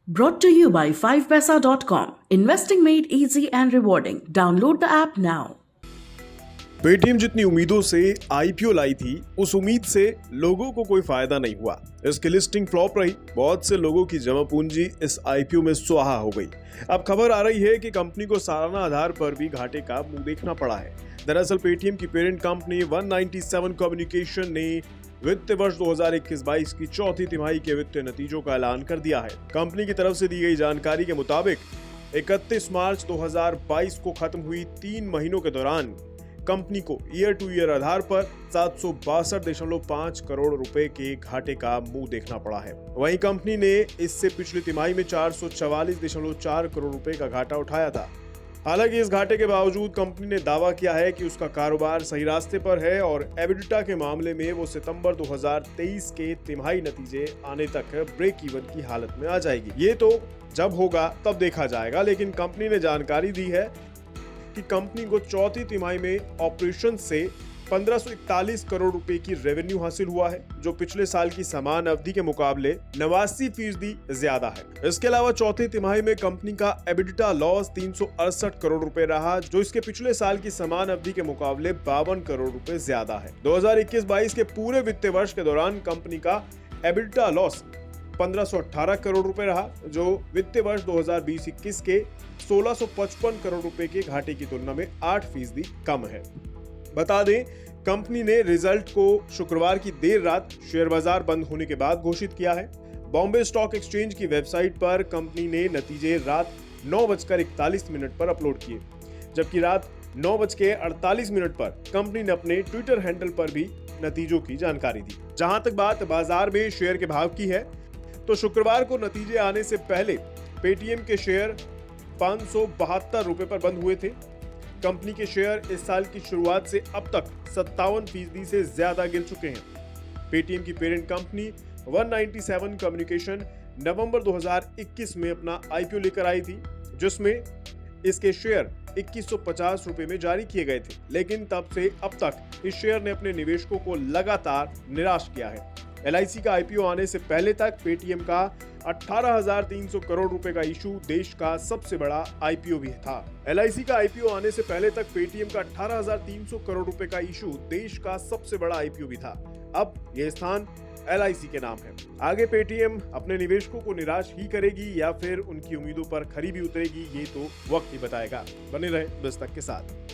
Brought to you by 5paisa.com. Investing made easy and rewarding. Download the app now. Paytm जितनी उम्मीदों से IPO लाई थी, उस उम्मीद से लोगों को कोई फायदा नहीं हुआ। इसकी लिस्टिंग फ्लॉप रही। बहुत से लोगों की जमा पूंजी इस आईपीओ में स्वाहा हो गई। अब खबर आ रही है कि कंपनी को सालाना आधार पर भी घाटे का मुंह देखना पड़ा है। दरअसल पेटीएम की पेरेंट कंपनी 197 कम्युनिकेशन ने वित्त वर्ष 2021-22 की चौथी तिमाही के वित्तीय नतीजों का ऐलान कर दिया है। कंपनी की तरफ से दी गई जानकारी के मुताबिक 31 मार्च 2022 को खत्म हुई 3 महीनों के दौरान कंपनी को ईयर टू ईयर आधार पर 762.5 करोड़ रुपए के घाटे का मुंह देखना पड़ा है। वहीं कंपनी ने इससे पिछली तिमाही में 444.4 करोड़ रुपए का घाटा उठाया था। हालांकि इस घाटे के बावजूद कंपनी ने दावा किया है कि उसका कारोबार सही रास्ते पर है और एबिडिटा के मामले में वो सितंबर 2023 के तिमाही नतीजे आने तक ब्रेक इवन की हालत में आ जाएगी। ये तो जब होगा तब देखा जाएगा, लेकिन कंपनी ने जानकारी दी है कि कंपनी को चौथी तिमाही में ऑपरेशन से 1541 करोड़ रुपए की रेवेन्यू हासिल हुआ है, जो पिछले साल की समान अवधि के मुकाबले 89% ज्यादा है। इसके अलावा चौथी तिमाही में कंपनी का एबिडिटा लॉस 368 करोड़ रुपए रहा, जो इसके पिछले साल की समान अवधि के मुकाबले 52 करोड़ रुपए ज्यादा है। 2021-22 के पूरे वित्तीय वर्ष के दौरान कंपनी का एबिडिटा लॉस 1518 करोड़ रुपए रहा, जो वित्तीय वर्ष 2020-21 के 1655 करोड़ रुपए के घाटे की तुलना में 8% कम है। बता दें, कंपनी ने रिजल्ट को शुक्रवार की देर रात शेयर बाजार बंद होने के बाद घोषित किया है। बॉम्बे स्टॉक एक्सचेंज की वेबसाइट पर कंपनी ने नतीजे रात 9:41 पर अपलोड किए, जबकि रात 9:48 पर कंपनी ने अपने ट्विटर हैंडल पर भी नतीजों की जानकारी दी। जहां तक बात बाजार में शेयर के भाव की है, तो शुक्रवार को नतीजे आने से पहले पेटीएम के शेयर 572 रुपए पर बंद हुए थे। कंपनी के शेयर इस साल की शुरुआत से अब तक 57% से ज्यादा गिर चुके हैं। पेटीएम की पेरेंट कंपनी 197 कम्युनिकेशन नवंबर 2021 में अपना आईपीओ लेकर आई थी, जिसमें इसके शेयर 2150 रुपए में जारी किए गए थे, लेकिन तब से अब तक इस शेयर ने अपने निवेशकों को लगातार निराश किया है। एलआईसी का आईपीओ आने से पहले तक पेटीएम का 18,300 करोड़ रुपए का इशू देश का सबसे बड़ा आईपीओ भी था। एलआईसी का आईपीओ आने से पहले तक पेटीएम का 18,300 करोड़ रुपए का इशू देश का सबसे बड़ा आईपीओ भी था। अब यह स्थान एलआईसी के नाम है। आगे पेटीएम अपने निवेशकों को निराश ही करेगी या फिर उनकी उम्मीदों पर खरी भी उतरेगी, ये तो वक्त ही बताएगा। बने रहे दस्तक के साथ।